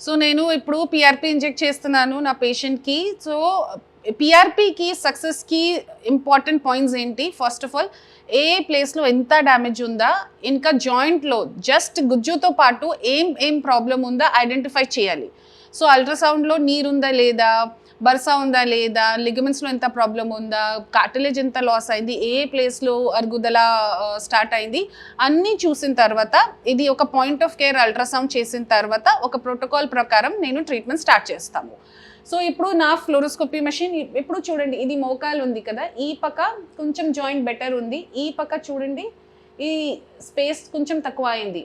So నేను ఇప్పుడు PRP inject చేస్తున్నాను నా పేషెంట్కి. సో పిఆర్పికి సక్సెస్కి ఇంపార్టెంట్ పాయింట్స్ ఏంటి? ఫస్ట్ ఆఫ్ ఆల్ ఏ ప్లేస్లో ఎంత డ్యామేజ్ ఉందా, ఇంకా జాయింట్లో జస్ట్ గుజ్జుతో పాటు ఏం ప్రాబ్లం ఉందా ఐడెంటిఫై చేయాలి. సో అల్ట్రాసౌండ్లో నీరుందా లేదా, బర్సా ఉందా లేదా, లిగమెంట్స్లో ఎంత ప్రాబ్లం ఉందా, కార్టిలేజ్ ఎంత లాస్ అయింది, ఏ ప్లేస్లో అరుగుదల స్టార్ట్ అయింది అన్నీ చూసిన తర్వాత ఇది ఒక పాయింట్ ఆఫ్ కేర్ అల్ట్రాసౌండ్ చేసిన తర్వాత ఒక ప్రోటోకాల్ ప్రకారం నేను ట్రీట్మెంట్ స్టార్ట్ చేస్తాము. సో ఇప్పుడు నా ఫ్లోరోస్కోపీ మెషిన్ ఇప్పుడు చూడండి, ఇది మోకాలు ఉంది కదా, ఈ పక్క కొంచెం జాయింట్ బెటర్ ఉంది, ఈ పక్క చూడండి ఈ స్పేస్ కొంచెం తక్కువ అయింది.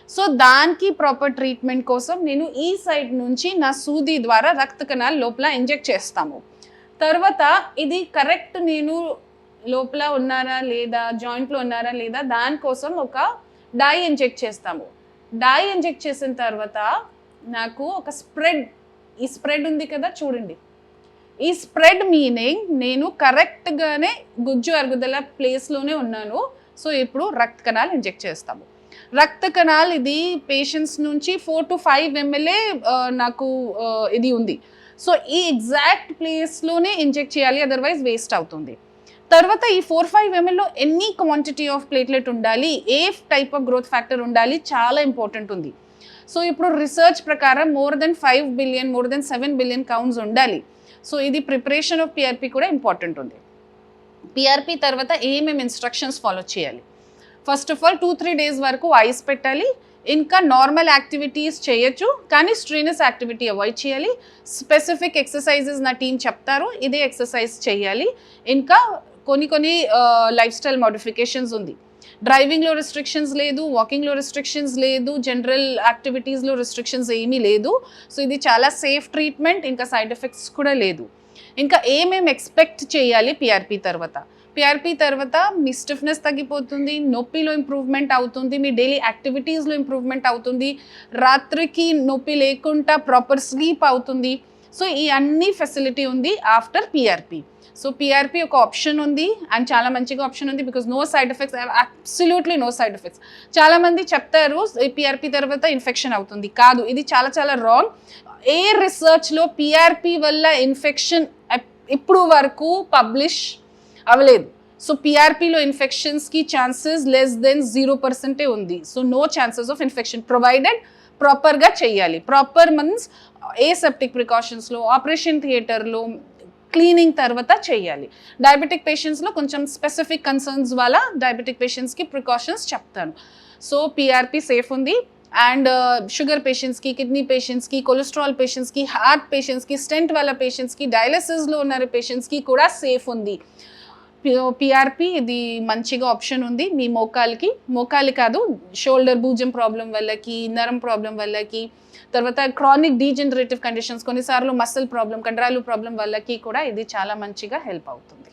సో దానికి ప్రాపర్ ట్రీట్మెంట్ కోసం నేను ఈ సైడ్ నుంచి నా సూది ద్వారా రక్త కణాలు లోపల ఇంజెక్ట్ చేస్తాము. తర్వాత ఇది కరెక్ట్ నేను లోపల ఉన్నారా లేదా, జాయింట్లో ఉన్నారా లేదా దానికోసం ఒక డై ఇంజెక్ట్ చేస్తాము. డై ఇంజెక్ట్ చేసిన తర్వాత నాకు ఒక ఈ స్ప్రెడ్ ఉంది కదా చూడండి, ఈ స్ప్రెడ్ మీనింగ్ నేను కరెక్ట్గానే గుజ్జు అరుగుదల ప్లేస్లోనే ఉన్నాను. సో ఇప్పుడు రక్త కణాలు ఇంజెక్ట్ చేస్తాము. రక్త కణాలు ఇది పేషెంట్స్ నుంచి 4 to 5 ml నాకు ఇది ఉంది. సో ఈ ఎగ్జాక్ట్ ప్లేస్లోనే ఇంజెక్ట్ చేయాలి, అదర్వైజ్ వేస్ట్ అవుతుంది. తర్వాత ఈ 4-5 mlలో ఎన్ని క్వాంటిటీ ఆఫ్ ప్లేట్లెట్ ఉండాలి, ఏ టైప్ ఆఫ్ గ్రోత్ ఫ్యాక్టర్ ఉండాలి చాలా ఇంపార్టెంట్ ఉంది. సో ఇప్పుడు రీసెర్చ్ ప్రకారం more than 5 billion, more than 7 billion counts ఉండాలి. సో ఇది ప్రిపరేషన్ ఆఫ్ పిఆర్పి కూడా ఇంపార్టెంట్ ఉంది. పిఆర్పి తర్వాత ఏమేమి ఇన్స్ట్రక్షన్స్ ఫాలో చేయాలి? ఫస్ట్ ఆఫ్ ఆల్ 2-3 days వరకు ఐస్ పెట్టాలి. ఇంకా నార్మల్ యాక్టివిటీస్ చేయొచ్చు, కానీ స్ట్రీనస్ యాక్టివిటీ అవాయిడ్ చేయాలి. స్పెసిఫిక్ ఎక్సర్సైజెస్ నా టీం చెప్తారు, ఇదే ఎక్సర్సైజ్ చేయాలి. ఇంకా కొన్ని లైఫ్ స్టైల్ మోడిఫికేషన్స్ ఉంది. డ్రైవింగ్లో రెస్ట్రిక్షన్స్ లేదు, వాకింగ్లో రెస్ట్రిక్షన్స్ లేదు, జనరల్ యాక్టివిటీస్లో రెస్ట్రిక్షన్స్ ఏమీ లేదు. సో ఇది చాలా సేఫ్ ట్రీట్మెంట్, ఇంకా సైడ్ ఎఫెక్ట్స్ కూడా లేదు. ఇంకా ఏమేమి ఎక్స్పెక్ట్ చేయాలి పిఆర్పి తర్వాత? పిఆర్పి తర్వాత మీ స్టిఫ్నెస్ తగ్గిపోతుంది, నొప్పిలో ఇంప్రూవ్మెంట్ అవుతుంది, మీ డైలీ యాక్టివిటీస్లో ఇంప్రూవ్మెంట్ అవుతుంది, రాత్రికి నొప్పి లేకుండా ప్రాపర్ స్లీప్ అవుతుంది. సో ఈ అన్ని ఫెసిలిటీ ఉంది ఆఫ్టర్ పిఆర్పి. సో పిఆర్పి ఒక ఆప్షన్ ఉంది అండ్ చాలా మంచిగా ఆప్షన్ ఉంది, because no side effects, absolutely no side effects. చాలామంది చెప్తారు పిఆర్పి తర్వాత ఇన్ఫెక్షన్ అవుతుంది, కాదు, ఇది చాలా రాంగ్. ఏ రిసర్చ్లో పిఆర్పి వల్ల ఇన్ఫెక్షన్ ఇప్పుడు వరకు పబ్లిష్ అవ్వలేదు. సో పిఆర్పిలో ఇన్ఫెక్షన్స్కి ఛాన్సెస్ less than 0% ఉంది. So no chances of infection provided ప్రాపర్గా చేయాలి. ప్రాపర్ మీన్స్ ఏసెప్టిక్ ప్రికాషన్స్లో, ఆపరేషన్ థియేటర్లో, క్లీనింగ్ తర్వాత చేయాలి. డయాబెటిక్ పేషెంట్స్లో కొంచెం స్పెసిఫిక్ కన్సర్న్స్ వల్ల డయాబెటిక్ పేషెంట్స్కి ప్రికాషన్స్ చెప్తాను. సో పిఆర్పి సేఫ్ ఉంది. అండ్ షుగర్ పేషెంట్స్కి, కిడ్నీ పేషెంట్స్కి, కొలెస్ట్రాల్ పేషెంట్స్కి, హార్ట్ పేషెంట్స్కి, స్టెంట్ వాళ్ళ పేషెంట్స్కి, డయాలసిస్లో ఉన్న పేషెంట్స్కి కూడా సేఫ్ ఉంది. పిఆర్పి ఇది మంచిగా ఆప్షన్ ఉంది మీ మోకాలి కాదు, షోల్డర్ భుజం ప్రాబ్లం వల్లకి, నరం ప్రాబ్లం వల్లకి, తర్వాత క్రానిక్ డీజనరేటివ్ కండిషన్స్, కొన్నిసార్లు మసిల్ ప్రాబ్లం, కండరాలు ప్రాబ్లం వల్లకి కూడా ఇది చాలా మంచిగా హెల్ప్ అవుతుంది.